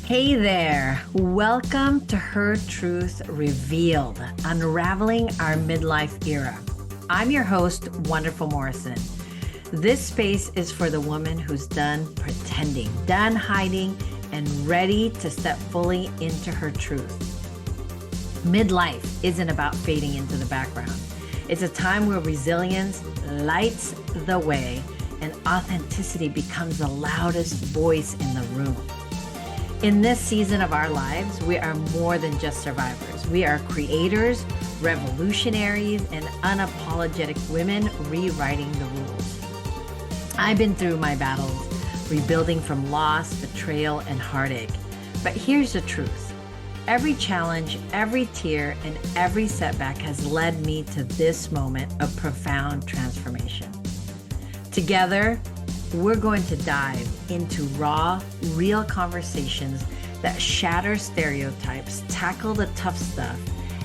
Hey there, welcome to Her Truth Revealed, unraveling our midlife era. I'm your host, Wonderful Morrison. This space is for the woman who's done pretending, done hiding, and ready to step fully into her truth. Midlife isn't about fading into the background. It's a time where resilience lights the way and authenticity becomes the loudest voice in the room. In this season of our lives, we are more than just survivors. We are creators, revolutionaries, and unapologetic women rewriting the rules. I've been through my battles, rebuilding from loss, betrayal, and heartache. But here's the truth. Every challenge, every tear, and every setback has led me to this moment of profound transformation. Together, we're going to dive into raw, real conversations that shatter stereotypes, tackle the tough stuff,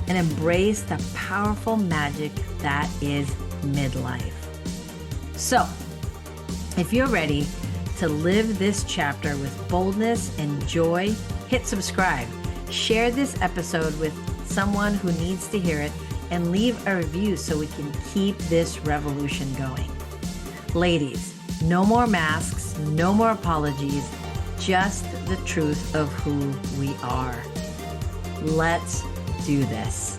and embrace the powerful magic that is midlife. So, if you're ready to live this chapter with boldness and joy, hit subscribe. Share this episode with someone who needs to hear it and leave a review so we can keep this revolution going. Ladies, no more masks, no more apologies, just the truth of who we are. Let's do this.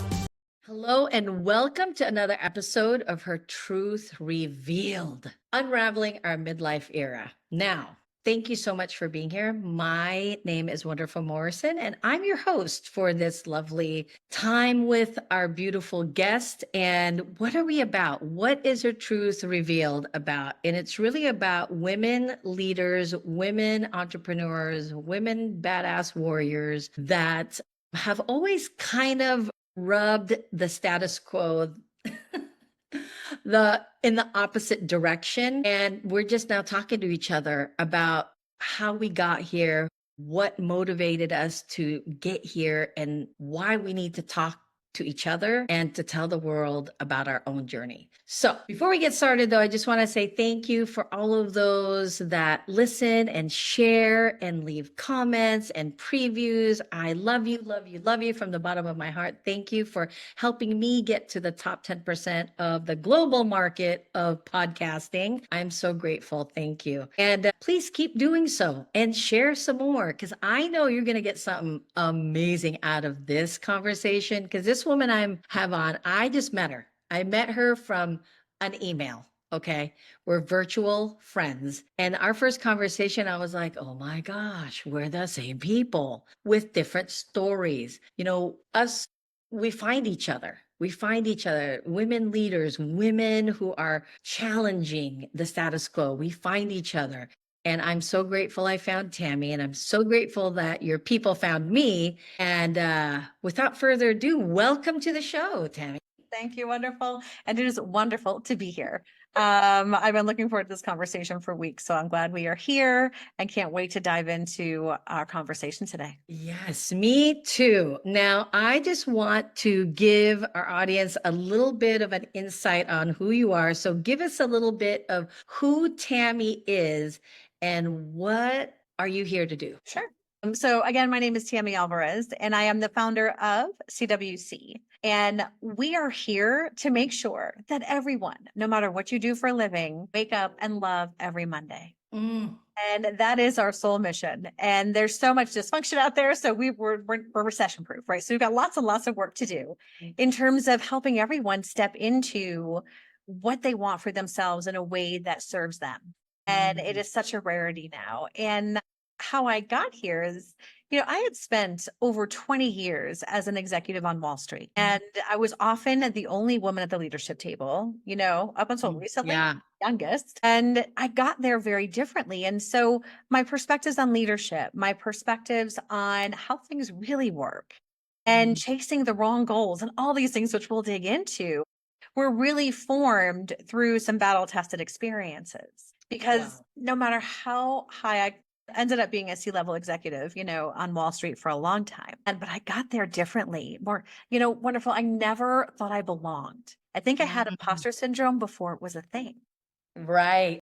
Hello and welcome to another episode of Her Truth Revealed, unraveling our midlife era. Now, thank you so much for being here. My name is Wonderful Morrison, and I'm your host for this lovely time with our beautiful guest. And what are we about? What is Her Truth Revealed about? And it's really about women leaders, women entrepreneurs, women badass warriors that have always kind of rubbed the status quo in the opposite direction. And we're just now talking to each other about how we got here, what motivated us to get here, and why we need to talk to each other and to tell the world about our own journey. So before we get started though, I just want to say thank you for all of those that listen and share and leave comments and previews. I love you, love you, love you from the bottom of my heart. Thank you for helping me get to the top 10% of the global market of podcasting. I'm so grateful. Thank you. And please keep doing so and share some more because I know you're going to get something amazing out of this conversation because this woman I have on, I just met her. I met her from an email. Okay. We're virtual friends. And our first conversation, I was like, oh my gosh, we're the same people with different stories. You know, we find each other. We find each other, women leaders, women who are challenging the status quo. We find each other. And I'm so grateful I found Tammy, and I'm so grateful that your people found me. And without further ado, welcome to the show, Tammy. Thank you, wonderful. And it is wonderful to be here. I've been looking forward to this conversation for weeks, so I'm glad we are here and can't wait to dive into our conversation today. Yes, me too. Now, I just want to give our audience a little bit of an insight on who you are. So give us a little bit of who Tammy is and what are you here to do? Sure. So again, my name is Tammy Alvarez, and I am the founder of CWC. And we are here to make sure that everyone, no matter what you do for a living, wake up and love every Monday. And that is our sole mission. And there's so much dysfunction out there. So we're recession proof, right? So we've got lots and lots of work to do in terms of helping everyone step into what they want for themselves in a way that serves them. And it is such a rarity now. And how I got here is, I had spent over 20 years as an executive on Wall Street, and I was often the only woman at the leadership table, up until recently, youngest. And I got there very differently. And so my perspectives on leadership, my perspectives on how things really work and chasing the wrong goals and all these things, which we'll dig into, were really formed through some battle-tested experiences. Because no matter how high I ended up being a C-level executive, on Wall Street for a long time. But I got there differently, more, wonderful. I never thought I belonged. I think I had imposter syndrome before it was a thing. Right.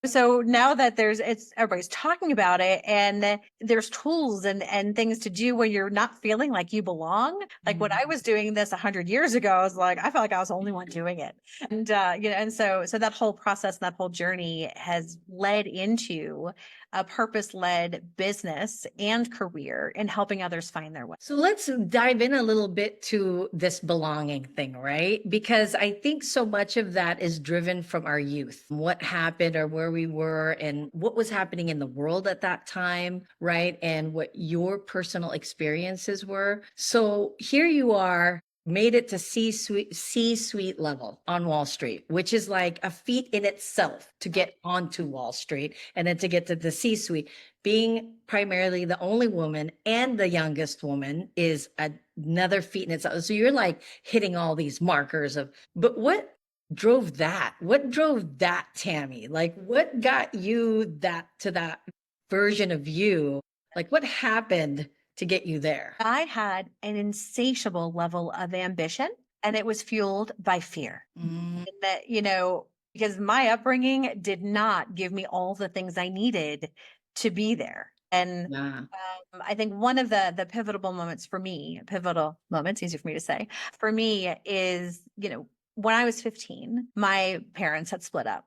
So now that everybody's talking about it and there's tools and things to do when you're not feeling like you belong. Like when I was doing this 100 years ago, I was like, I felt like I was the only one doing it. And, and so that whole process, and that whole journey has led into a purpose-led business and career in helping others find their way. So let's dive in a little bit to this belonging thing, right? Because I think so much of that is driven from our youth, what happened or where we were and what was happening in the world at that time, right? And what your personal experiences were. So here you are, made it to C-suite level on Wall Street, which is like a feat in itself to get onto Wall Street and then to get to the C-suite. Being primarily the only woman and the youngest woman is another feat in itself. So you're like hitting all these markers but what drove that? What drove that, Tammy? Like what got you to that version of you? Like what happened to get you there? I had an insatiable level of ambition, and it was fueled by fear. Mm, That, because my upbringing did not give me all the things I needed to be there. And yeah. I think one of the pivotal moments, easy for me to say, for me is, when I was 15, my parents had split up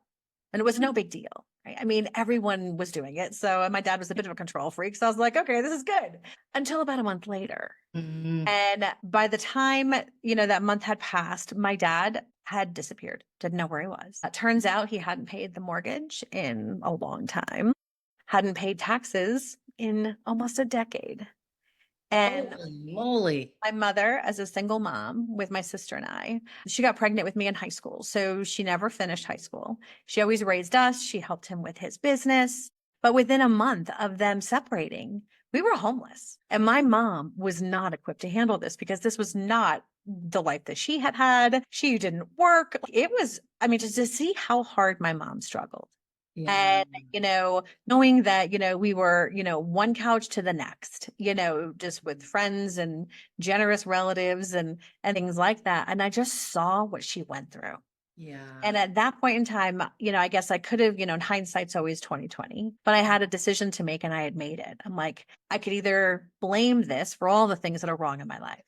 and it was no big deal. Right? I mean, everyone was doing it. So, and my dad was a bit of a control freak. So I was like, okay, this is good until about a month later. Mm, And by the time, that month had passed, my dad had disappeared, didn't know where he was. It turns out he hadn't paid the mortgage in a long time, hadn't paid taxes in almost a decade. And holy moly. my mother, as a single mom with my sister and I, she got pregnant with me in high school. So she never finished high school. She always raised us. She helped him with his business. But within a month of them separating, we were homeless. And my mom was not equipped to handle this because this was not the life that she had had. She didn't work. It was, I mean, just to see how hard my mom struggled. Yeah. And, knowing that, we were, one couch to the next, just with friends and generous relatives and things like that. And I just saw what she went through. Yeah. And at that point in time, I guess I could have, in hindsight's always 2020, but I had a decision to make and I had made it. I'm like, I could either blame this for all the things that are wrong in my life.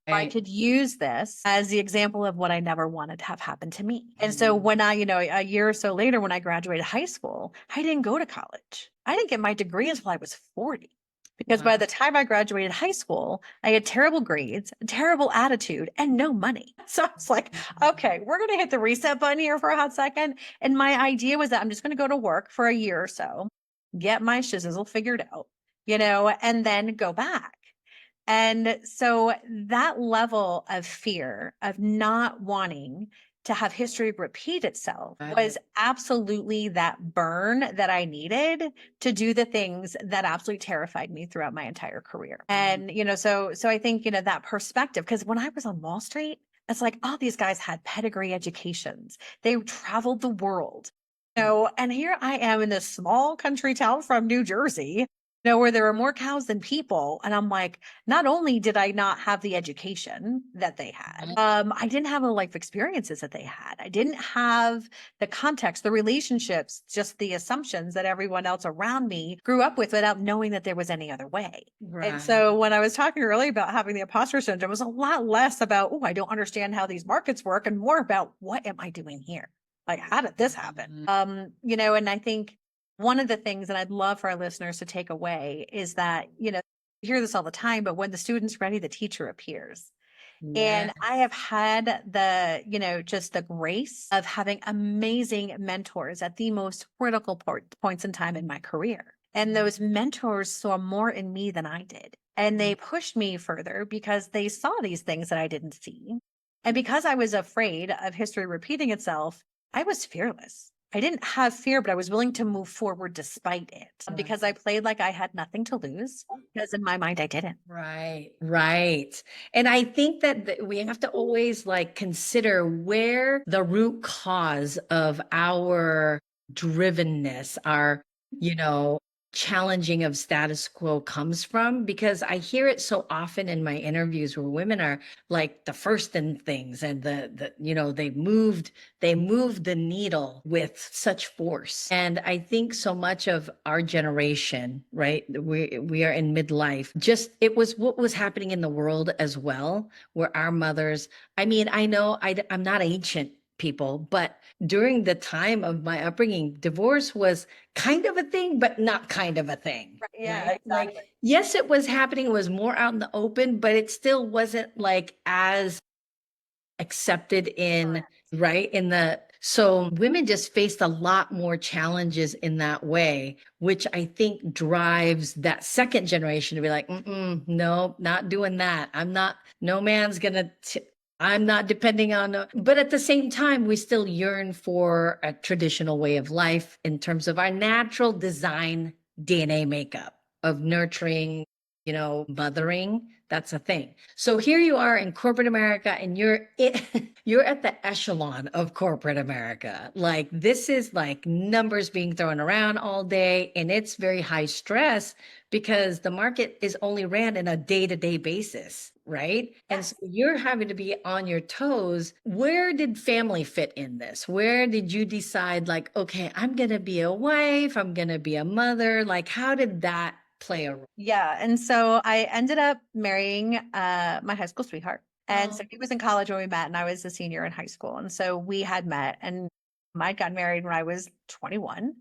I Right. could use this as the example of what I never wanted to have happen to me. And so when I, a year or so later, when I graduated high school, I didn't go to college. I didn't get my degree until I was 40. Because by Wow. the time I graduated high school, I had terrible grades, terrible attitude, and no money. So I was like, okay, we're going to hit the reset button here for a hot second. And my idea was that I'm just going to go to work for a year or so, get my shizzle figured out, and then go back. And so that level of fear of not wanting to have history repeat itself was absolutely that burn that I needed to do the things that absolutely terrified me throughout my entire career. And, so I think, that perspective, because when I was on Wall Street, it's like all these guys had pedigree educations. They traveled the world. And here I am in this small country town from New Jersey, where there are more cows than people. And I'm like, not only did I not have the education that they had, I didn't have the life experiences that they had. I didn't have the context, the relationships, just the assumptions that everyone else around me grew up with without knowing that there was any other way. Right. And so when I was talking earlier about having the imposter syndrome, it was a lot less about, oh, I don't understand how these markets work, and more about what am I doing here? Like, how did this happen? And I think one of the things that I'd love for our listeners to take away is that, you hear this all the time, but when the student's ready, the teacher appears. And I have had just the grace of having amazing mentors at the most critical points in time in my career. And those mentors saw more in me than I did. And they pushed me further because they saw these things that I didn't see. And because I was afraid of history repeating itself, I was fearless. I didn't have fear, but I was willing to move forward despite it because I played like I had nothing to lose, because in my mind, I didn't. Right, right. And I think that we have to always like consider where the root cause of our drivenness, our, challenging of status quo comes from, because I hear it so often in my interviews where women are like the first in things, and they moved the needle with such force. And I think so much of our generation, right, we are in midlife, just it was what was happening in the world as well, where our mothers, I mean, I know I'm not ancient people, but during the time of my upbringing, divorce was kind of a thing, but not kind of a thing. Right, yeah, Right? Like, exactly. yes, it was happening, it was more out in the open, but it still wasn't like as accepted in, Correct. right? In the, so women just faced a lot more challenges in that way, which I think drives that second generation to be like, no, not doing that. I'm not, no man's gonna, I'm not depending on, but at the same time, we still yearn for a traditional way of life in terms of our natural design DNA makeup of nurturing, mothering. That's a thing. So here you are in corporate America, and you're at the echelon of corporate America. Like, this is like numbers being thrown around all day, and it's very high stress because the market is only ran in a day-to-day basis, right? And so you're having to be on your toes. Where did family fit in this? Where did you decide, like, okay, I'm going to be a wife, I'm going to be a mother? Like, how did that play a role? Yeah. And so I ended up marrying my high school sweetheart. And so Oh. he was in college when we met, and I was a senior in high school. And so we had met, and I'd gotten married when I was 21.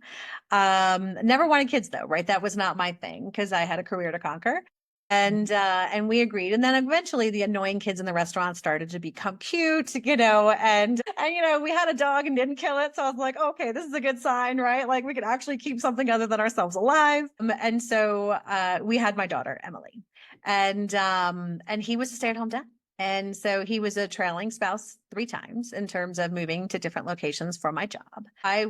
Never wanted kids though, right? That was not my thing because I had a career to conquer. And we agreed. And then eventually the annoying kids in the restaurant started to become cute, and we had a dog and didn't kill it. So I was like, okay, this is a good sign, right? Like we could actually keep something other than ourselves alive. And so we had my daughter, Emily. And he was a stay-at-home dad. And so he was a trailing spouse 3 times in terms of moving to different locations for my job. I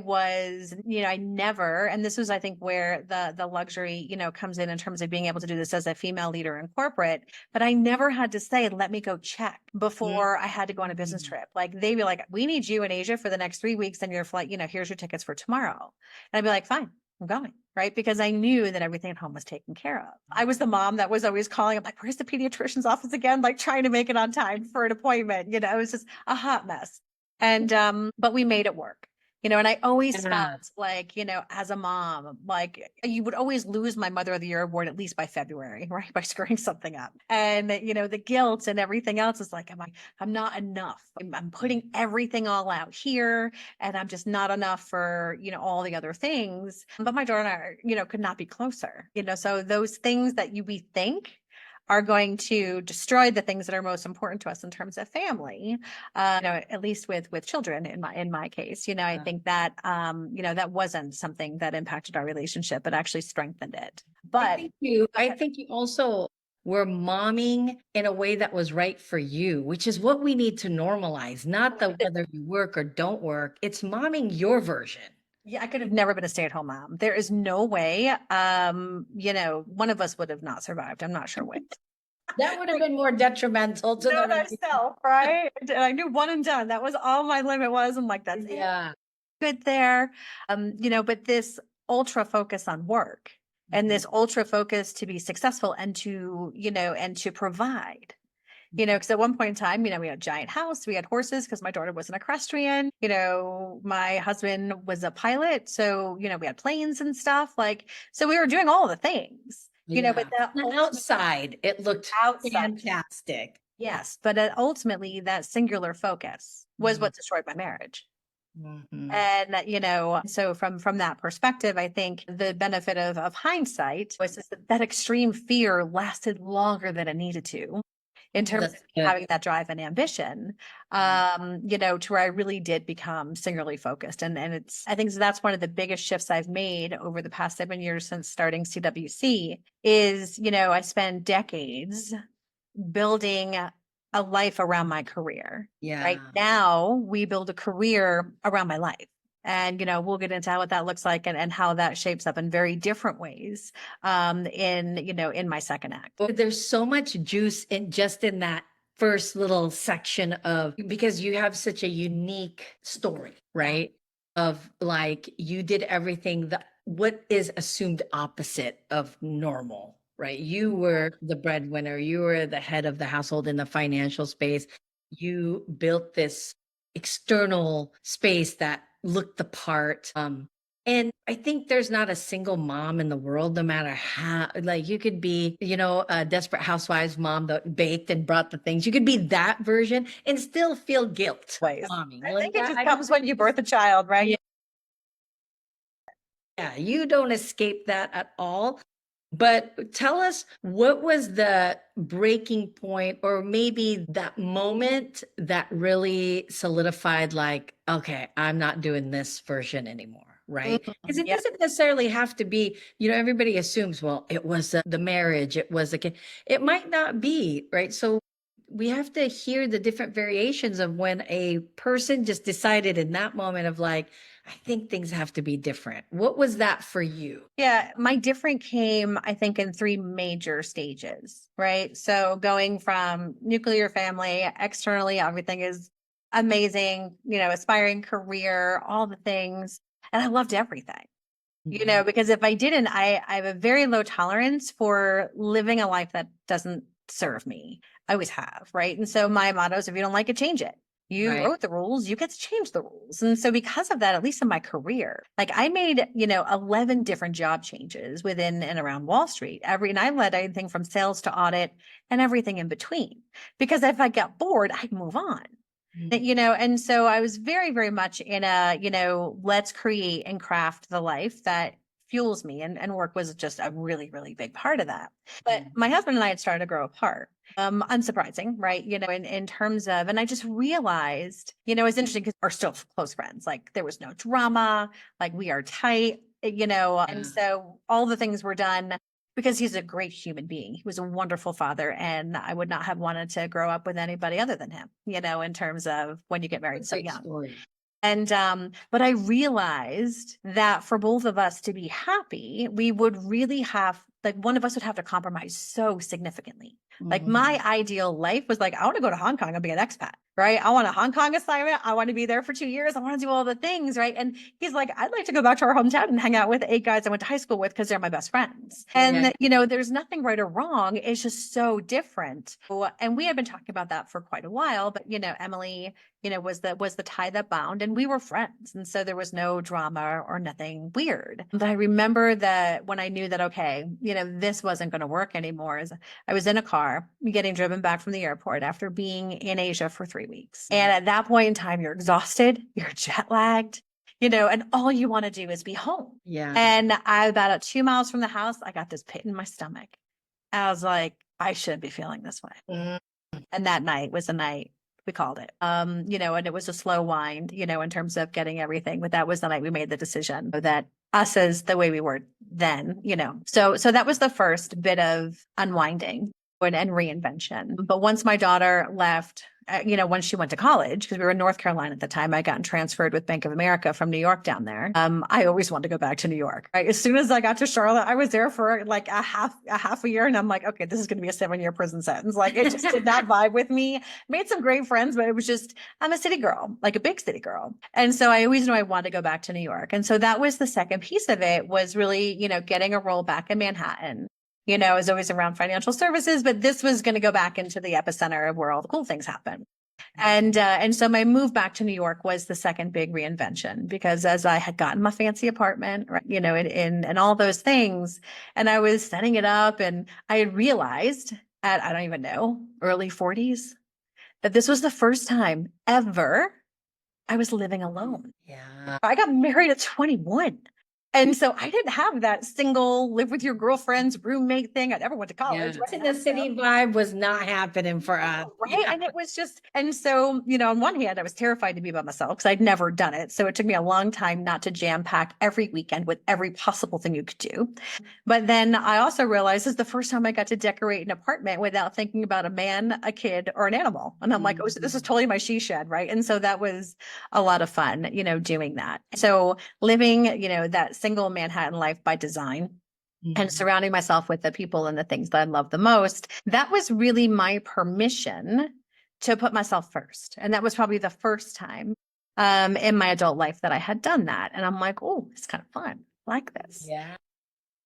never, and this was, I think, where the luxury, comes in terms of being able to do this as a female leader in corporate, but I never had to say, let me go check before I had to go on a business trip. Like they'd be like, we need you in Asia for the next 3 weeks and your flight, here's your tickets for tomorrow. And I'd be like, fine, I'm going. Right. Because I knew that everything at home was taken care of. I was the mom that was always calling. I'm like, where's the pediatrician's office again? Like trying to make it on time for an appointment. It was just a hot mess. But we made it work. And I always Yeah. felt like, as a mom, like you would always lose my Mother of the Year award at least by February, right? By screwing something up. And, the guilt and everything else is like, I'm not enough. I'm putting everything all out here, and I'm just not enough for, all the other things. But my daughter and I, could not be closer, so those things that we think are going to destroy the things that are most important to us in terms of family, at least with children in my case, I think that, that wasn't something that impacted our relationship, but actually strengthened it. But I think you also were momming in a way that was right for you, which is what we need to normalize, not the whether you work or don't work. It's momming your version. yeah, I could have never been a stay-at-home mom. There is no way, one of us would have not survived. I'm not sure which. That would have been more detrimental to Know the thyself, right? And I knew one and done. That was all my limit was. I'm like, that's it. yeah. Good there. But this ultra focus on work and this ultra focus to be successful and to provide. Because at one point in time, we had a giant house, we had horses because my daughter was an equestrian. My husband was a pilot. So, we had planes and stuff. So we were doing all the things, but the outside, it looked outside. fantastic. Yes. But ultimately, that singular focus was what destroyed my marriage. Mhm. And so from that perspective, I think the benefit of hindsight was just that extreme fear lasted longer than it needed to in terms of having that drive and ambition, to where I really did become singularly focused. And I think that's one of the biggest shifts I've made over the past 7 years since starting CWC is, I spent decades building a life around my career. Yeah. Right now, we build a career around my life. And, we'll get into what that looks like and how that shapes up in very different ways in my second act. There's so much juice in that first little section because you have such a unique story, right? Of like, you did everything what is assumed opposite of normal, right? You were the breadwinner, you were the head of the household in the financial space. You built this external space that looked the part. And I think there's not a single mom in the world, no matter how, like you could be, a desperate housewives mom that baked and brought the things. You could be that version and still feel guilt. Ways. Momming. I Like, think it just I don't comes when you birth a child, right? Yeah. Yeah, you don't escape that at all. But tell us, what was the breaking point, or maybe that moment that really solidified, like, okay, I'm not doing this version anymore, right? Because it Yeah. doesn't necessarily have to be, everybody assumes, well, it was the marriage, it was the kid. It might not be, right? So we have to hear the different variations of when a person just decided in that moment of like, I think things have to be different. What was that for you? Yeah, my different came, I think, in three major stages, right? So going from nuclear family, externally, everything is amazing, aspiring career, all the things. And I loved everything, because if I didn't, I have a very low tolerance for living a life that doesn't serve me. I always have, right? And so my motto is if you don't like it, change it. You Right. wrote the rules, you get to change the rules. And so because of that, at least in my career, like I made, 11 different job changes within and around Wall Street. And I led anything from sales to audit and everything in between. Because if I got bored, I'd move on. And so I was very, very much in a, let's create and craft the life that fuels me. And work was just a really, really big part of that. But my husband and I had started to grow apart. Unsurprising, right? In terms of, and I just realized, it's interesting because we're still close friends. Like there was no drama, like we are tight, and so all the things were done because he's a great human being. He was a wonderful father, and I would not have wanted to grow up with anybody other than him, in terms of when you get married so Great young. story. And but I realized that for both of us to be happy, we would really have, like, one of us would have to compromise so significantly. Like my ideal life was like, I want to go to Hong Kong and be an expat, right? I want a Hong Kong assignment. I want to be there for 2 years. I want to do all the things, right? And he's like, I'd like to go back to our hometown and hang out with 8 guys I went to high school with because they're my best friends. And, there's nothing right or wrong. It's just so different. And we had been talking about that for quite a while, but, Emily, was the tie that bound, and we were friends. And so there was no drama or nothing weird. But I remember that when I knew that, okay, this wasn't going to work anymore, is I was in a car getting driven back from the airport after being in Asia for 3 weeks. And at that point in time, you're exhausted, you're jet lagged, and all you want to do is be home. Yeah. And about 2 miles from the house, I got this pit in my stomach. I was like, I shouldn't be feeling this way. And that night was the night we called it. And it was a slow wind, in terms of getting everything. But that was the night we made the decision that us as the way we were then, So that was the first bit of unwinding and reinvention. But once my daughter left, once she went to college, because we were in North Carolina at the time, I gotten transferred with Bank of America from New York down there. I always wanted to go back to New York. Right? As soon as I got to Charlotte, I was there for like a half a year. And I'm like, okay, this is going to be a 7-year prison sentence. Like it just did not vibe with me. Made some great friends, but it was just, I'm a city girl, like a big city girl. And so I always knew I wanted to go back to New York. And so that was the second piece of it, was really, getting a role back in Manhattan. It was always around financial services, but this was going to go back into the epicenter of where all the cool things happen. And so my move back to New York was the second big reinvention, because as I had gotten my fancy apartment, right, and all those things, and I was setting it up, and I had realized at, I don't even know, early 40s, that this was the first time ever I was living alone. Yeah. I got married at 21. And so I didn't have that single live with your girlfriend's roommate thing. I never went to college. Right? The city vibe was not happening for us. Right. Yeah. And it was just, and so, on one hand, I was terrified to be by myself because I'd never done it. So it took me a long time not to jam pack every weekend with every possible thing you could do. But then I also realized this is the first time I got to decorate an apartment without thinking about a man, a kid, or an animal. And I'm like, oh, so this is totally my she shed. Right. And so that was a lot of fun, doing that. So living, that single Manhattan life by design, and surrounding myself with the people and the things that I love the most, that was really my permission to put myself first. And that was probably the first time in my adult life that I had done that. And I'm like, oh, it's kind of fun. like this. Yeah.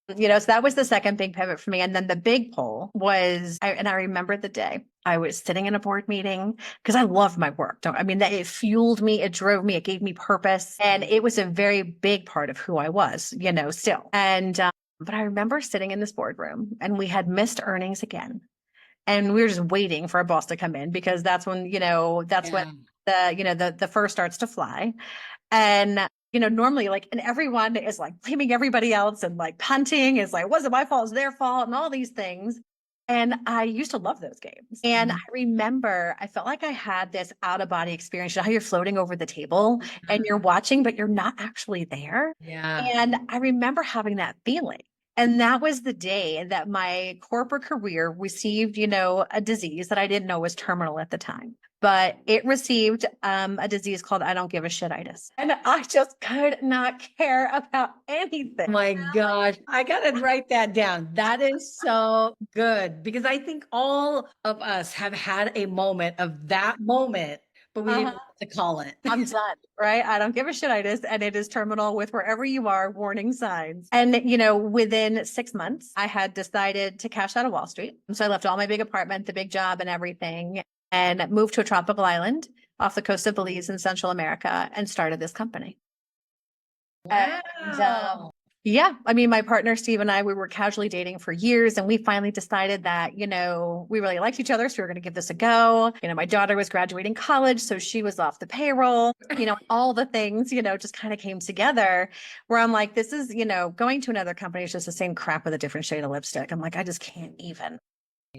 So that was the second big pivot for me. And then the big pull was, and I remember the day I was sitting in a board meeting because I loved my work. That it fueled me, it drove me, it gave me purpose. And it was a very big part of who I was, still. But I remember sitting in this boardroom and we had missed earnings again. And we were just waiting for our boss to come in because that's when, that's when the first starts to fly. And, normally and everyone is like blaming everybody else and like punting is like, wasn't my fault, it's their fault and all these things. And I used to love those games. And I remember I felt like I had this out of body experience, how you're floating over the table and you're watching, but you're not actually there. Yeah. And I remember having that feeling. And that was the day that my corporate career received, a disease that I didn't know was terminal at the time. But it received a disease called I don't give a shit-itis. And I just could not care about anything. Oh my gosh, I gotta write that down. That is so good because I think all of us have had a moment of that moment, but we didn't know what to call it. I'm done, right? I don't give a shit-itis, and it is terminal with wherever you are, warning signs. And, within 6 months, I had decided to cash out of Wall Street. So I left all my big apartment, the big job and everything, and moved to a tropical island off the coast of Belize in Central America and started this company. Wow. And, yeah, my partner, Steve, and I, we were casually dating for years, and we finally decided that, we really liked each other. So we were going to give this a go. My daughter was graduating college, so she was off the payroll, all the things, just kind of came together where I'm like, this is, going to another company is just the same crap with a different shade of lipstick. I'm like, I just can't even.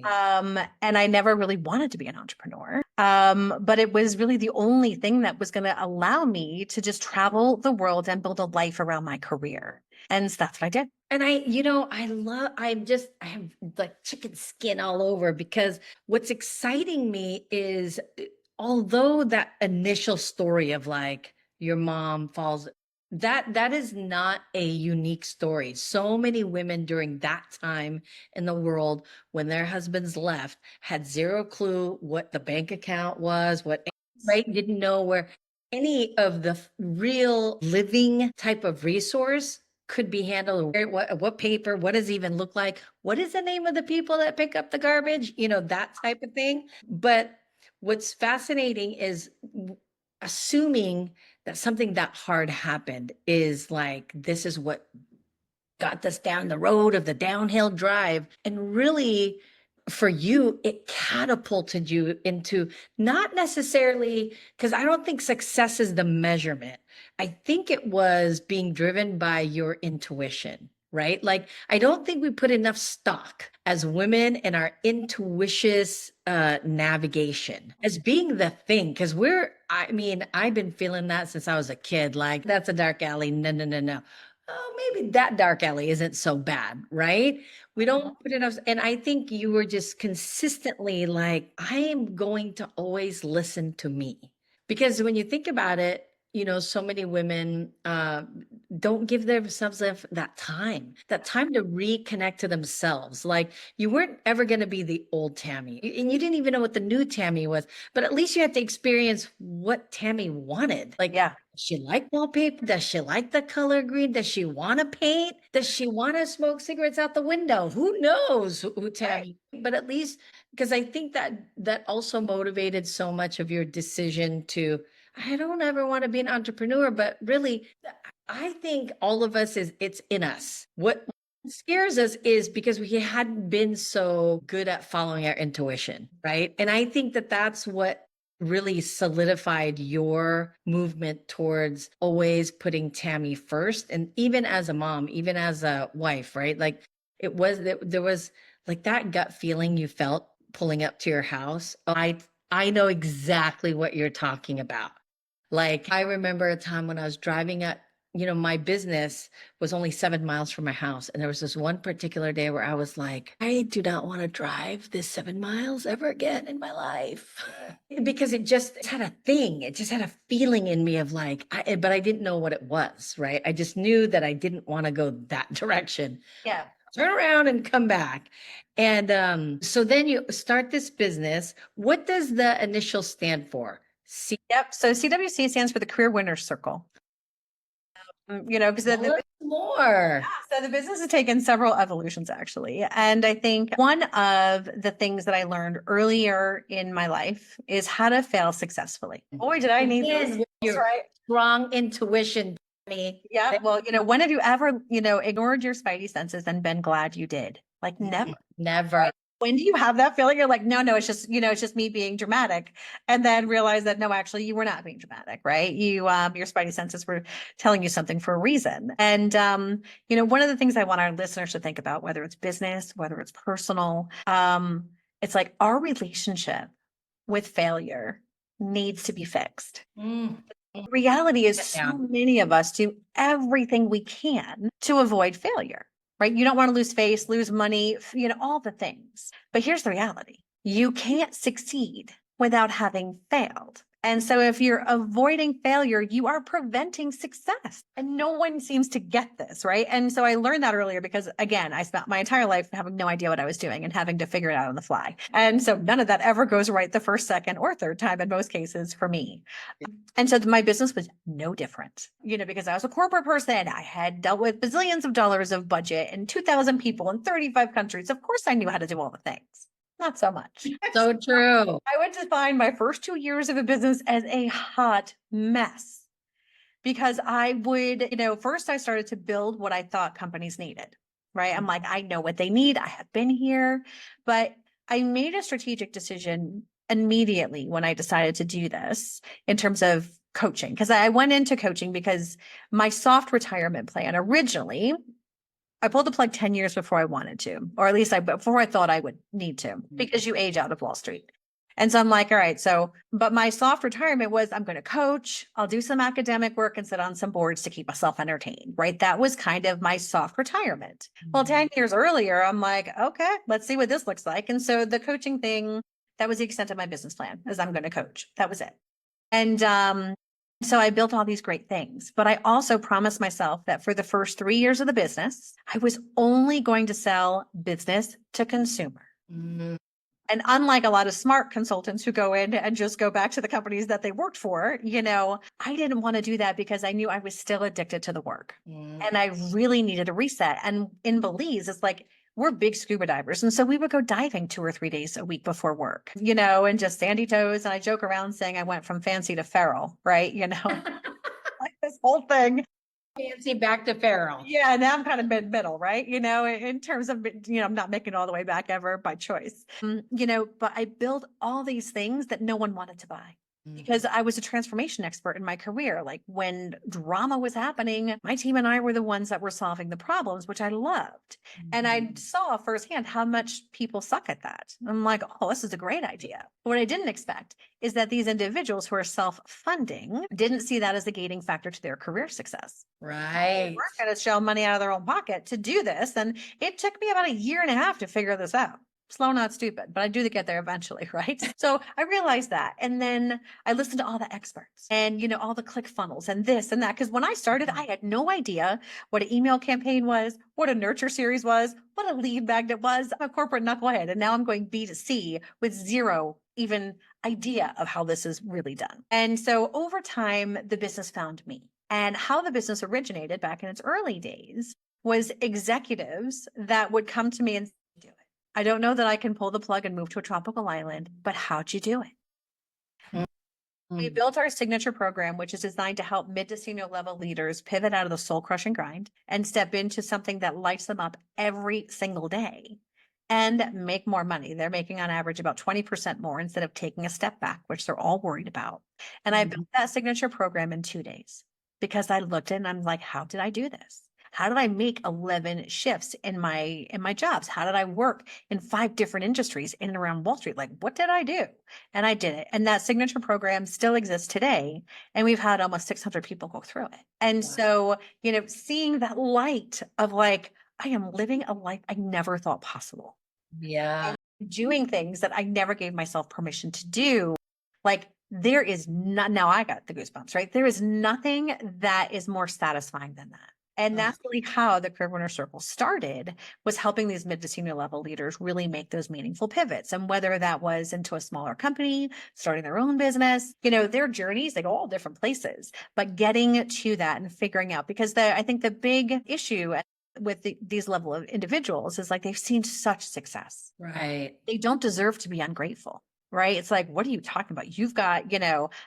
And I never really wanted to be an entrepreneur. But it was really the only thing that was going to allow me to just travel the world and build a life around my career. And that's what I did. And I have like chicken skin all over because what's exciting me is although that initial story of like your mom falls, that is not a unique story. So many women during that time in the world when their husbands left had zero clue what the bank account was, right? Didn't know where any of the real living type of resource could be handled. What paper, what does it even look like? What is the name of the people that pick up the garbage? That type of thing. But what's fascinating is assuming that something that hard happened is like, this is what got us down the road of the downhill drive. And really, for you, it catapulted you into not necessarily, because I don't think success is the measurement. I think it was being driven by your intuition, right? Like, I don't think we put enough stock as women in our intuitious navigation as being the thing. Because I've been feeling that since I was a kid. Like, that's a dark alley. No, no, no, no. Oh, maybe that dark alley isn't so bad, right? We don't put enough. And I think you were just consistently like, I am going to always listen to me. Because when you think about it, so many women don't give themselves that time to reconnect to themselves. Like you weren't ever going to be the old Tammy and you didn't even know what the new Tammy was, but at least you had to experience what Tammy wanted. Like, Yeah. does she like wallpaper? Does she like the color green? Does she want to paint? Does she want to smoke cigarettes out the window? Who knows who Tammy, but at least, because I think that also motivated so much of your decision to, I don't ever want to be an entrepreneur, but really, I think all of us it's in us. What scares us is because we hadn't been so good at following our intuition, right? And I think that's what really solidified your movement towards always putting Tammy first. And even as a mom, even as a wife, right? Like there was like that gut feeling you felt pulling up to your house. I know exactly what you're talking about. Like I remember a time when I was driving at, my business was only 7 miles from my house. And there was this one particular day where I was like, I do not want to drive this 7 miles ever again in my life. Because it had a thing. It just had a feeling in me of like, but I didn't know what it was, right? I just knew that I didn't want to go that direction. Yeah. Turn around and come back. And so then you start this business. What does the initial stand for? Yep. So CWC stands for the Career Winners Circle. Because Tell us more. so the business has taken several evolutions actually. And I think one of the things that I learned earlier in my life is how to fail successfully. Boy, did I need Again, those with skills, your right? strong intuition, Tammy. Yeah. Well, when have you ever, ignored your spidey senses and been glad you did? Like never. Never. When do you have that feeling? You're like, no, it's just, it's just me being dramatic. And then realize that no, actually you were not being dramatic, right? Your spidey senses were telling you something for a reason. And, one of the things I want our listeners to think about, whether it's business, whether it's personal, it's like our relationship with failure needs to be fixed. Mm. Reality is Yeah. so many of us do everything we can to avoid failure, right? You don't want to lose face, lose money, all the things. But here's the reality. You can't succeed without having failed. And so if you're avoiding failure, you are preventing success. And no one seems to get this, right? And so I learned that earlier because, again, I spent my entire life having no idea what I was doing and having to figure it out on the fly. And so none of that ever goes right the first, second, or third time in most cases for me. And so my business was no different, because I was a corporate person. I had dealt with bazillions of dollars of budget and 2,000 people in 35 countries. Of course, I knew how to do all the things. Not so much. So true. I would define my first 2 years of a business as a hot mess because I would, first I started to build what I thought companies needed, right? I'm like, I know what they need. I have been here, but I made a strategic decision immediately when I decided to do this in terms of coaching, because I went into coaching because my soft retirement plan originally, I pulled the plug 10 years before I wanted to, or at least before I thought I would need to, because you age out of Wall Street. And so I'm like, all right, but my soft retirement was I'm going to coach, I'll do some academic work and sit on some boards to keep myself entertained, right? That was kind of my soft retirement. Well, 10 years earlier, I'm like, okay, let's see what this looks like. And so the coaching thing, that was the extent of my business plan, is I'm going to coach. That was it. And so I built all these great things, but I also promised myself that for the first 3 years of the business, I was only going to sell business to consumer. Mm. And unlike a lot of smart consultants who go in and just go back to the companies that they worked for, I didn't want to do that because I knew I was still addicted to the work. And I really needed a reset. And in Belize, it's like, we're big scuba divers. And so we would go diving 2 or 3 days a week before work, and just sandy toes. And I joke around saying I went from fancy to feral, right? Like this whole thing. Fancy back to feral. Yeah, now I'm kind of middle, right? In terms of, I'm not making it all the way back ever by choice. But I built all these things that no one wanted to buy because I was a transformation expert in my career. Like when drama was happening, my team and I were the ones that were solving the problems, which I loved. And I saw firsthand how much people suck at that. I'm like, oh, this is a great idea. But what I didn't expect is that these individuals who are self-funding didn't see that as a gating factor to their career success. Right. They weren't going to shell money out of their own pocket to do this. And it took me about 1.5 years to figure this out. Slow, not stupid, but I do get there eventually, right? So I realized that. And then I listened to all the experts and, all the click funnels and this and that. Because when I started, I had no idea what an email campaign was, what a nurture series was, what a lead magnet was. I'm a corporate knucklehead. And now I'm going B2C with zero even idea of how this is really done. And so over time, the business found me. And how the business originated back in its early days was executives that would come to me and do it. I don't know that I can pull the plug and move to a tropical island, but how'd you do it? We built our signature program, which is designed to help mid to senior level leaders pivot out of the soul crushing grind and step into something that lights them up every single day and make more money. They're making on average about 20% more instead of taking a step back, which they're all worried about. And I built that signature program in 2 days because I looked and I'm like, how did I do this? How did I make 11 shifts in my jobs? How did I work in 5 different industries in and around Wall Street? Like, what did I do? And I did it. And that signature program still exists today. And we've had almost 600 people go through it. And so, seeing that light of like, I am living a life I never thought possible. Yeah. And doing things that I never gave myself permission to do. Like, there is not, now I got the goosebumps, right? There is nothing that is more satisfying than that. And Oh, that's really how the Career Winner Circle started, was helping these mid to senior level leaders really make those meaningful pivots. And whether that was into a smaller company, starting their own business, their journeys, they go all different places, but getting to that and figuring out, because I think the big issue with these level of individuals is like, they've seen such success. right. They don't deserve to be ungrateful. Right. It's like, what are you talking about? You've got,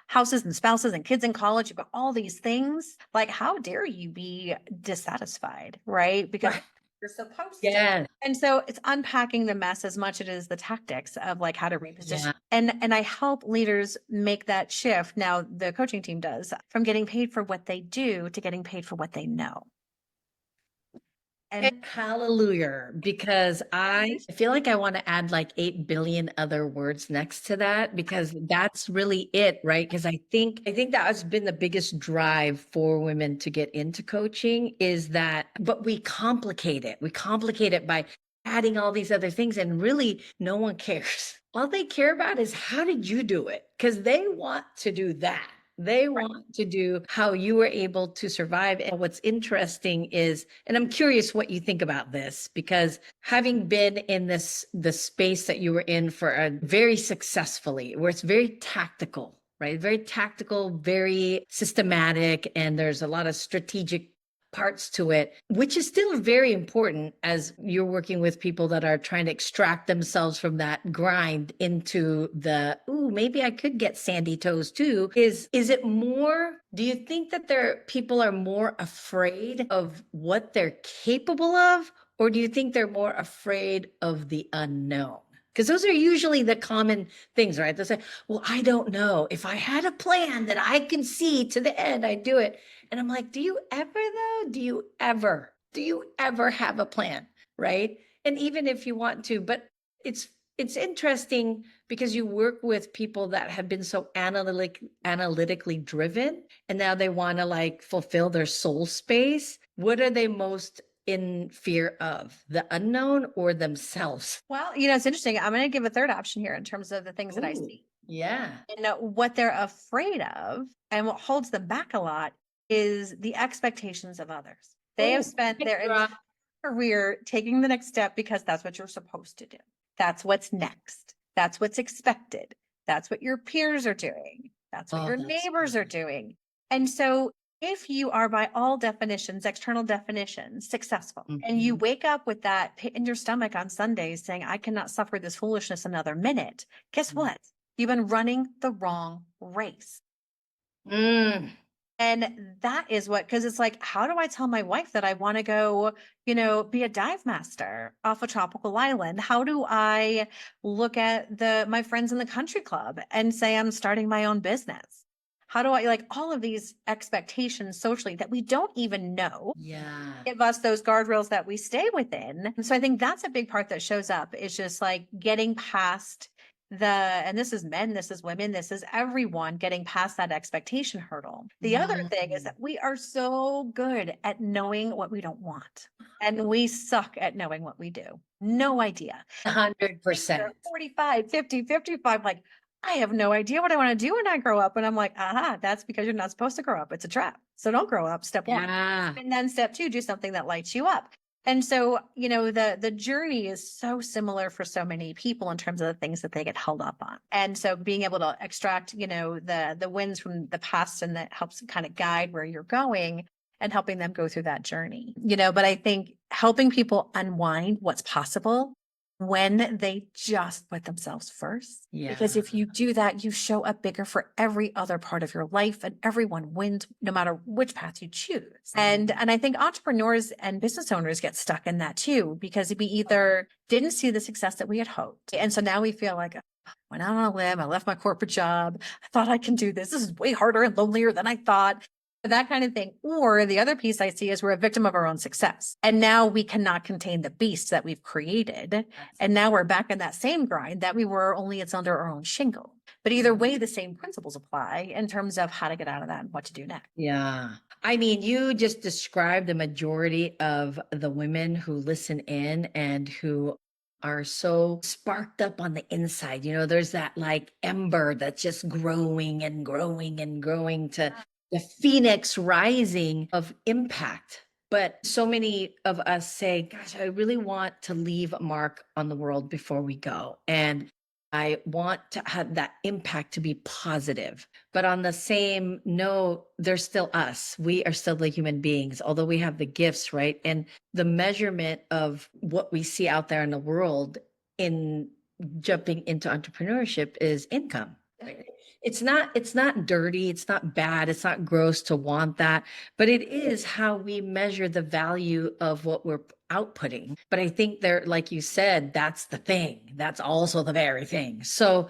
houses and spouses and kids in college. You've got all these things. Like, how dare you be dissatisfied? Right. Because Right. you're supposed to. Yeah. And so it's unpacking the mess as much as it is the tactics of like how to reposition. Yeah. And I help leaders make that shift. Now the coaching team does, from getting paid for what they do to getting paid for what they know. Hey, And hallelujah, because I feel like I want to add like 8 billion other words next to that, because that's really it, right? Because I think that has been the biggest drive for women to get into coaching, is that, but we complicate it. We complicate it by adding all these other things, and really no one cares. All they care about is, how did you do it? Because they want to do that. They want to do how you were able to survive. And what's interesting is, and I'm curious what you think about this, because having been in the space that you were in for a very successfully, where it's very tactical, right? Very tactical, very systematic, and there's a lot of strategic parts to it, which is still very important as you're working with people that are trying to extract themselves from that grind into the, ooh, maybe I could get sandy toes too. Is it more, do you think that people are more afraid of what they're capable of, or do you think they're more afraid of the unknown? Because those are usually the common things, right? They'll say, well, I don't know. If I had a plan that I can see to the end, I'd do it. And I'm like, do you ever though? Do you ever have a plan? Right. And even if you want to, but it's interesting because you work with people that have been so analytically driven, and now they want to like fulfill their soul space. What are they most in fear of, the unknown or themselves? well, it's interesting. I'm going to give a third option here in terms of the things that I Ooh, see. yeah. And what they're afraid of and what holds them back a lot is the expectations of others. They have Oh, spent mic their drop. entire career taking the next step because that's what you're supposed to do. That's what's next. That's what's expected. That's what your peers are doing. That's what Oh, your that's neighbors are good. doing. And so if you are, by all definitions, external definitions, successful, and you Mhm. wake up with that pit in your stomach on Sundays saying, I cannot suffer this foolishness another minute, guess what? You've been running the wrong race. Mm. And that is what, because it's like, how do I tell my wife that I want to go, be a dive master off a tropical island? How do I look at my friends in the country club and say I'm starting my own business? How do I, like, all of these expectations socially that we don't even know Yeah. give us those guardrails that we stay within? And so I think that's a big part that shows up, is just like getting past and this is men, this is women, this is everyone, getting past that expectation hurdle. The other thing is Mm. that we are so good at knowing what we don't want, and we suck at knowing what we do. No idea. Things that are 100%. 45, 50, 55, like, I have no idea what I want to do when I grow up. And I'm like, that's because you're not supposed to grow up. It's a trap. So don't grow up, step one. Yeah. And then step two, do something that lights you up. And so, the journey is so similar for so many people in terms of the things that they get held up on. And so being able to extract, the wins from the past, and that helps kind of guide where you're going and helping them go through that journey. But I think helping people unwind what's possible when they just put themselves first. Because Yeah. if you do that, you show up bigger for every other part of your life, and everyone wins no matter which path you choose. And I think entrepreneurs and business owners get stuck in that too, because we either didn't see the success that we had hoped. And so now we feel like, went out on a limb, I left my corporate job, I thought I can do this. This is way harder and lonelier than I thought. That kind of thing. Or the other piece I see is we're a victim of our own success. And now we cannot contain the beast that we've created. And now we're back in that same grind that we were, only it's under our own shingle. But either way, the same principles apply in terms of how to get out of that and what to do next. Yeah. I mean, you just described the majority of the women who listen in and who are so sparked up on the inside. There's that like ember that's just growing and growing and growing to the phoenix rising of impact. But so many of us say, gosh, I really want to leave a mark on the world before we go. And I want to have that impact to be positive. But on the same note, there's still us. We are still the human beings, although we have the gifts, right? And the measurement of what we see out there in the world in jumping into entrepreneurship is income. It's not dirty, it's not bad, it's not gross to want that, but it is how we measure the value of what we're outputting. But I think there, like you said, that's the thing. That's also the very thing. So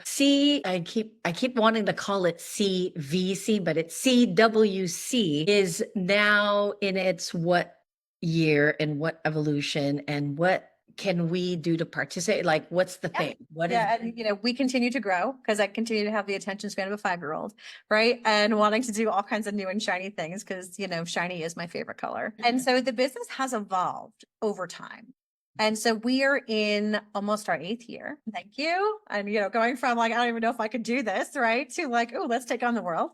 I keep wanting to call it CVC, but it's CWC is now in its what year and what evolution and what can we do to participate? Like, what's the Yeah. thing? What is Yeah, and we continue to grow because I continue to have the attention span of a 5-year-old, right? And wanting to do all kinds of new and shiny things because shiny is my favorite color. And so the business has evolved over time. And so we are in almost our 8th year. Thank you. And going from like, I don't even know if I could do this, right? To like, oh, let's take on the world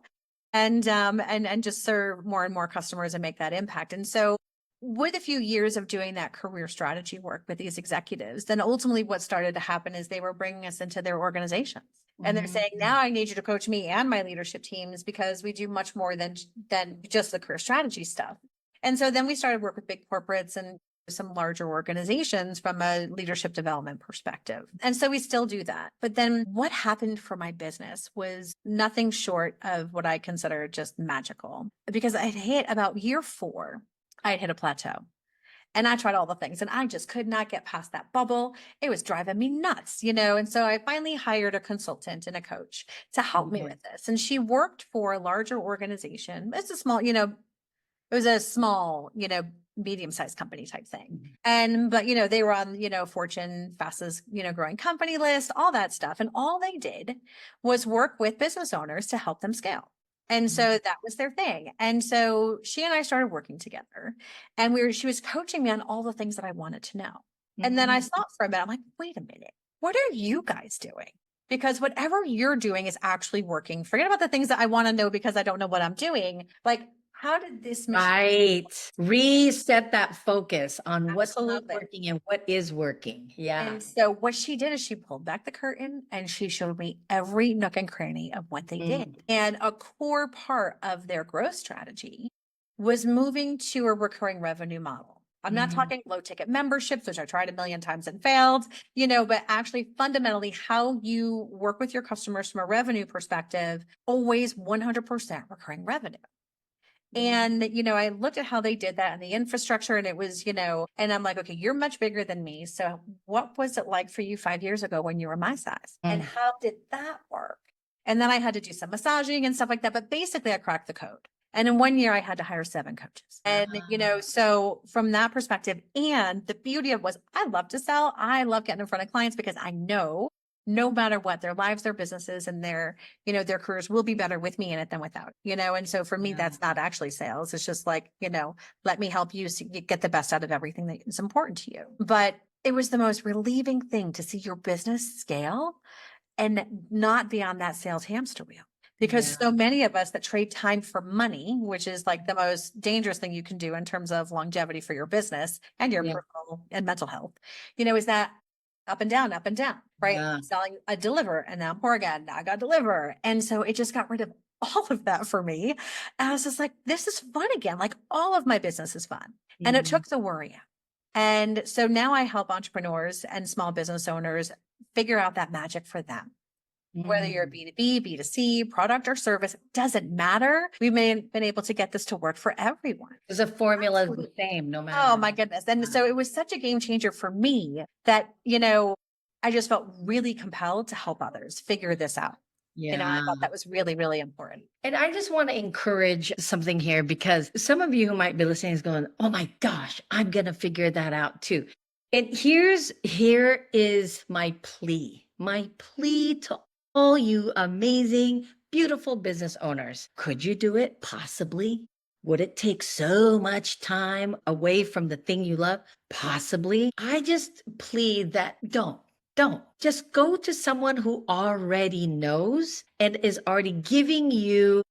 and just serve more and more customers and make that impact. And so with a few years of doing that career strategy work with these executives, then ultimately what started to happen is they were bringing us into their organizations. And they're saying, now I need you to coach me and my leadership teams because we do much more than just the career strategy stuff. And so then we started work with big corporates and some larger organizations from a leadership development perspective. And so we still do that. But then what happened for my business was nothing short of what I consider just magical, because I hit about year 4. I had hit a plateau and I tried all the things and I just could not get past that bubble. It was driving me nuts, And so I finally hired a consultant and a coach to help me with this. And she worked for a larger organization. It's a small, it was a small, medium-sized company type thing. But, they were on, Fortune fastest, growing company list, all that stuff. And all they did was work with business owners to help them scale. And so that was their thing. And so she and I started working together and she was coaching me on all the things that I wanted to know. And then I stopped for a minute. I'm like, wait a minute, what are you guys doing? Because whatever you're doing is actually working. Forget about the things that I want to know because I don't know what I'm doing. Like, how did this right reset that focus on what's not Absolutely. working and what is working? Yeah. And so what she did is she pulled back the curtain and she showed me every nook and cranny of what they did. And a core part of their growth strategy was moving to a recurring revenue model. I'm not talking low ticket memberships, which I tried a million times and failed, but actually fundamentally how you work with your customers from a revenue perspective, always 100% recurring revenue. And, I looked at how they did that and the infrastructure and it was, and I'm like, okay, you're much bigger than me. So what was it like for you 5 years ago when you were my size? And how did that work? And then I had to do some massaging and stuff like that. But basically I cracked the code. And in 1 year I had to hire 7 coaches. And, so from that perspective, and the beauty of was I love to sell. I love getting in front of clients because I know no matter what, their lives, their businesses, and their careers will be better with me in it than without, And so for me, that's not actually sales. It's just like, let me help you get the best out of everything that is important to you. But it was the most relieving thing to see your business scale and not be on that sales hamster wheel. Because so many of us that trade time for money, which is like the most dangerous thing you can do in terms of longevity for your business and your personal and mental health, is that up and down, right? Yeah. Selling a deliver and now poor again, now I got deliver. And so it just got rid of all of that for me. And I was just like, this is fun again. Like all of my business is fun. And it took the worry out. And so now I help entrepreneurs and small business owners figure out that magic for them. Whether you're B2B, B2C, product or service, doesn't matter. We've been able to get this to work for everyone. The formula is the same, no matter. Oh my goodness. And so it was such a game changer for me that, I just felt really compelled to help others figure this out. I thought that was really, really important. And I just want to encourage something here because some of you who might be listening is going, oh my gosh, I'm going to figure that out too. And here is my plea to all you amazing, beautiful business owners. Could you do it? Possibly. Would it take so much time away from the thing you love? Possibly. I just plead that don't. Just go to someone who already knows and is already giving you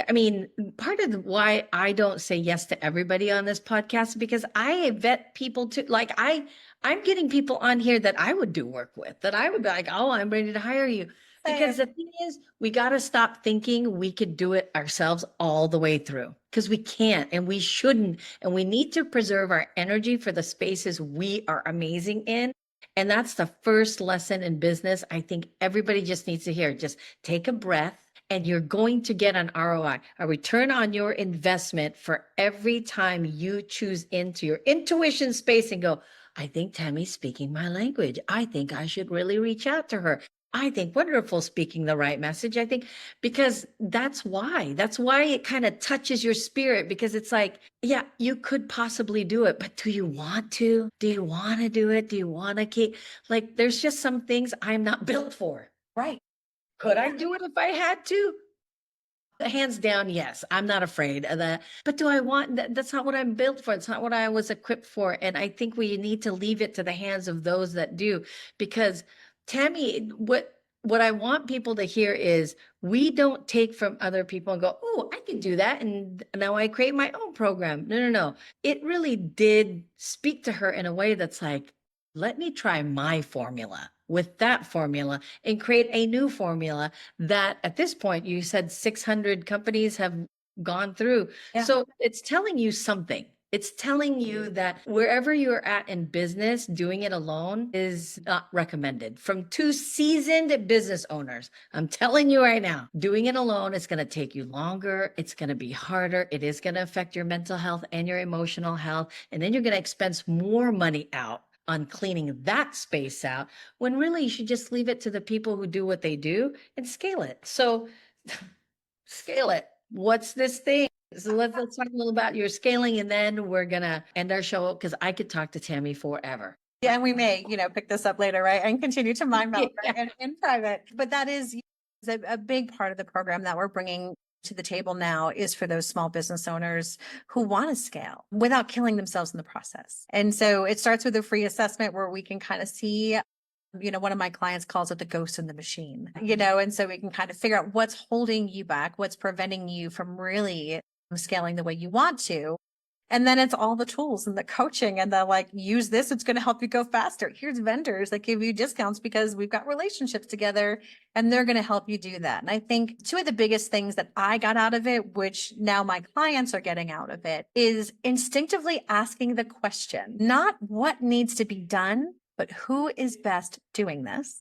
I mean, part of why I don't say yes to everybody on this podcast because I vet people too. Like I'm getting people on here that I would do work with, that I would be like, oh, I'm ready to hire you. Because the Same. thing is, we got to stop thinking we could do it ourselves all the way through because we can't and we shouldn't. And we need to preserve our energy for the spaces we are amazing in. And that's the first lesson in business. I think everybody just needs to hear. Just take a breath and you're going to get an ROI, a return on your investment for every time you choose into your intuition space and go, I think Tammy's speaking my language. I think I should really reach out to her. I think wonderful speaking the right message. I think because that's why it kind of touches your spirit because it's like, yeah, you could possibly do it, but do you want to? Do you want to do it? Do you want to keep like there's just some things I'm not built for. Right. Could I do it if I had to? Hands down, yes. I'm not afraid of that. But do I want that? That's not what I'm built for. It's not what I was equipped for. And I think we need to leave it to the hands of those that do. Because Tammy, what I want people to hear is we don't take from other people and go, oh, I can do that. And now I create my own program. No, no, no. It really did speak to her in a way that's like, let me try my formula with that formula and create a new formula that at this point you said 600 companies have gone through. Yeah. So it's telling you something. It's telling you that wherever you're at in business, doing it alone is not recommended. From two seasoned business owners, I'm telling you right now, doing it alone is going to take you longer. It's going to be harder. It is going to affect your mental health and your emotional health. And then you're going to expense more money out on cleaning that space out when really you should just leave it to the people who do what they do and scale it. So scale it. What's this thing? So let's talk a little about your scaling and then we're gonna end our show because I could talk to Tammy forever. Yeah, and we may, pick this up later, right? And continue to mind meld Yeah. in private. But that is a big part of the program that we're bringing to the table now is for those small business owners who want to scale without killing themselves in the process. And so it starts with a free assessment where we can kind of see, one of my clients calls it the ghost in the machine, and so we can kind of figure out what's holding you back, what's preventing you from really scaling the way you want to. And then it's all the tools and the coaching and the like, use this, it's going to help you go faster. Here's vendors that give you discounts because we've got relationships together and they're going to help you do that. And I think two of the biggest things that I got out of it, which now my clients are getting out of it, is instinctively asking the question, not what needs to be done, but who is best doing this?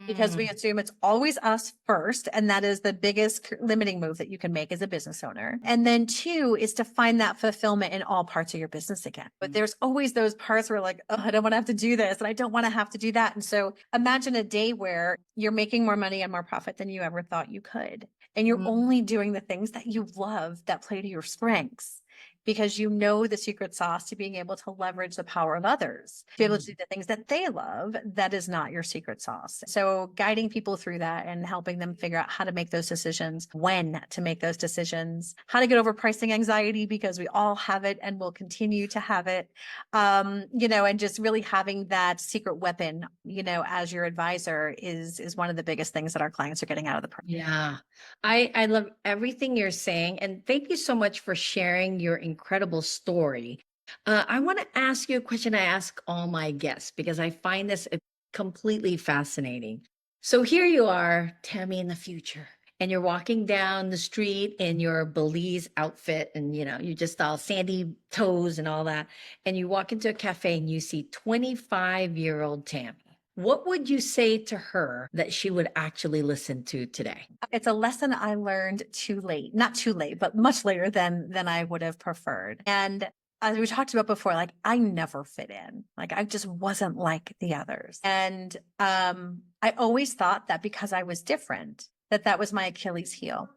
Because we assume it's always us first. And that is the biggest limiting move that you can make as a business owner. And then two is to find that fulfillment in all parts of your business again. But there's always those parts where like, oh, I don't want to have to do this and I don't want to have to do that. And so imagine a day where you're making more money and more profit than you ever thought you could. And you're only doing the things that you love that play to your strengths. Because you know the secret sauce to being able to leverage the power of others, to be able to do the things that they love, that is not your secret sauce. So guiding people through that and helping them figure out how to make those decisions, when to make those decisions, how to get over pricing anxiety, because we all have it and will continue to have it, and just really having that secret weapon, as your advisor is one of the biggest things that our clients are getting out of the program. Yeah. I love everything you're saying. And thank you so much for sharing your incredible story. I want to ask you a question I ask all my guests because I find this completely fascinating. So here you are, Tammy in the future, and you're walking down the street in your Belize outfit and, you're just all sandy toes and all that. And you walk into a cafe and you see 25-year-old Tammy. What would you say to her that she would actually listen to today? It's a lesson I learned too late, not too late, but much later than I would have preferred. And as we talked about before, like I never fit in, like I just wasn't like the others. And I always thought that because I was different, that was my Achilles heel.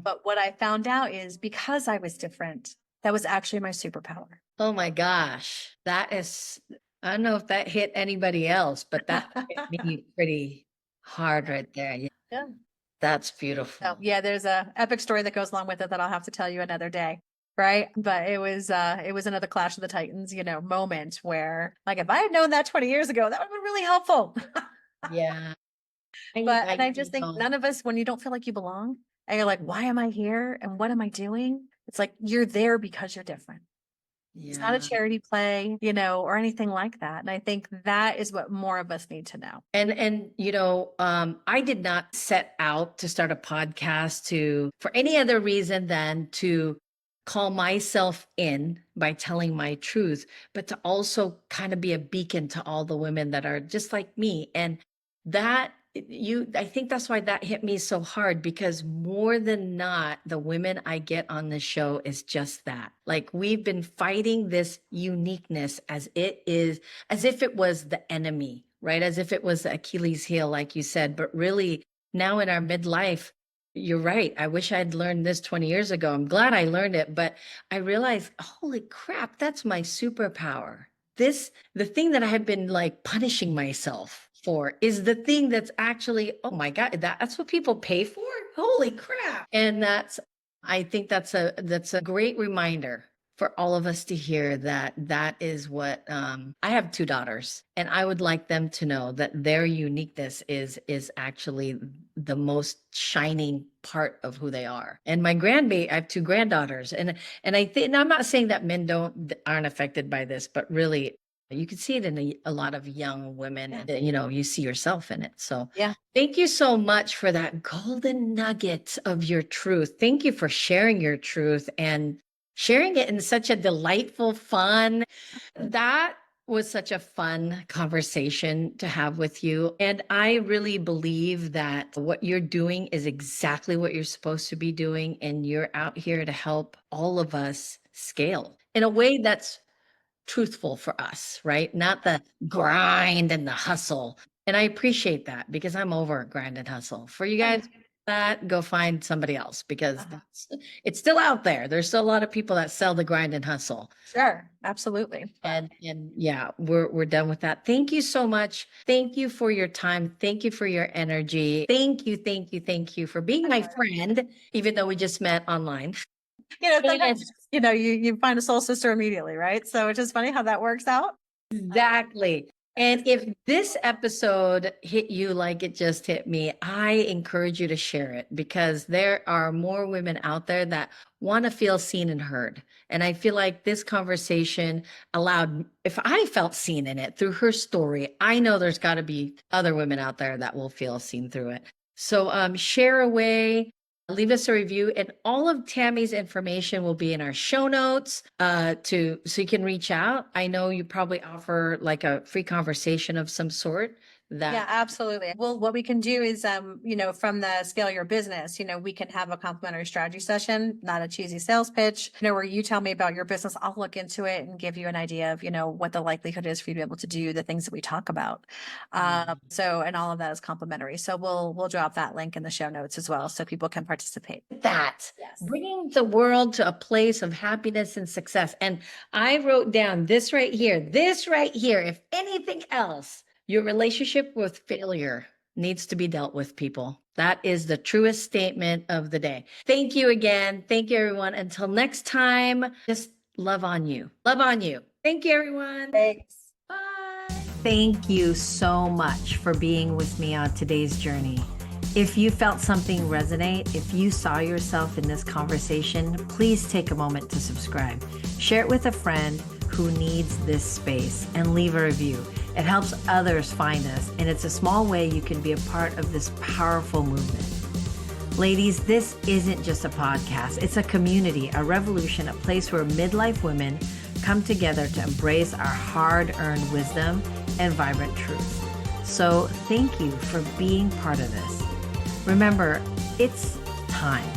But what I found out is because I was different, that was actually my superpower. Oh my gosh. I don't know if that hit anybody else, but that hit me pretty hard right there. Yeah. That's beautiful. So, yeah, there's a epic story that goes along with it that I'll have to tell you another day. Right. But it was another Clash of the Titans, moment where like, if I had known that 20 years ago, that would have been really helpful. Yeah. And I just think none of us, when you don't feel like you belong, and you're like, why am I here? And what am I doing? It's like, you're there because you're different. It's not a Yeah. charity play, or anything like that. And I think that is what more of us need to know. And I did not set out to start a podcast for any other reason than to call myself in by telling my truth, but to also kind of be a beacon to all the women that are just like me. And I think that's why that hit me so hard, because more than not, the women I get on the show is just that. Like, we've been fighting this uniqueness as if it was the enemy, right? As if it was the Achilles heel, like you said. But really, now in our midlife, you're right. I wish I'd learned this 20 years ago. I'm glad I learned it, but I realized, holy crap, that's my superpower. The thing that I have been like punishing myself for is the thing that's actually, oh my God, that's what people pay for? Holy crap. And I think that's a great reminder for all of us to hear that is what I have two daughters, and I would like them to know that their uniqueness is actually the most shining part of who they are. And I have two granddaughters, and I think, and I'm not saying that men aren't affected by this, but really you can see it in a lot of young women, and you see yourself in it. So Yeah. thank you so much for that golden nugget of your truth. Thank you for sharing your truth and sharing it in such a delightful, fun. That was such a fun conversation to have with you. And I really believe that what you're doing is exactly what you're supposed to be doing. And you're out here to help all of us scale in a way that's truthful for us, right? Not the grind and the hustle. And I appreciate that, because I'm over grind and hustle. For you guys, go find somebody else, because it's still out there. There's still a lot of people that sell the grind and hustle. Sure. Absolutely. And yeah, we're done with that. Thank you so much. Thank you for your time. Thank you for your energy. Thank you for being my friend, even though we just met online. Sometimes, you find a soul sister immediately, right? So it's just funny how that works out. Exactly. And if this episode hit you like it just hit me, I encourage you to share it, because there are more women out there that want to feel seen and heard. And I feel like this conversation if I felt seen in it through her story, I know there's got to be other women out there that will feel seen through it. So share away. Leave us a review, and all of Tammy's information will be in our show notes so you can reach out. I know you probably offer like a free conversation of some sort. Yeah, absolutely. Well, what we can do is, from the Scale Your Business, we can have a complimentary strategy session, not a cheesy sales pitch, where you tell me about your business. I'll look into it and give you an idea of, what the likelihood is for you to be able to do the things that we talk about. And all of that is complimentary. So we'll drop that link in the show notes as well, so people can participate. Bringing the world to a place of happiness and success. And I wrote down this right here, if anything else, your relationship with failure needs to be dealt with, people. That is the truest statement of the day. Thank you again. Thank you, everyone. Until next time, just love on you. Love on you. Thank you, everyone. Thanks. Bye. Thank you so much for being with me on today's journey. If you felt something resonate, if you saw yourself in this conversation, please take a moment to subscribe. Share it with a friend who needs this space, and leave a review. It helps others find us, and it's a small way you can be a part of this powerful movement. Ladies, this isn't just a podcast. It's a community, a revolution, a place where midlife women come together to embrace our hard-earned wisdom and vibrant truth. So thank you for being part of this. Remember, it's time.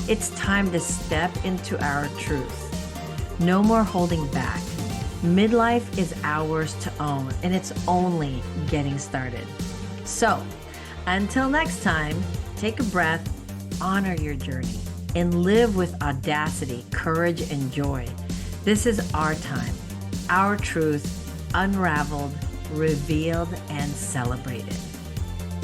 It's time to step into our truth. No more holding back. Midlife is ours to own, and it's only getting started. So, until next time, take a breath, honor your journey, and live with audacity, courage, and joy. This is our time, our truth, unraveled, revealed, and celebrated.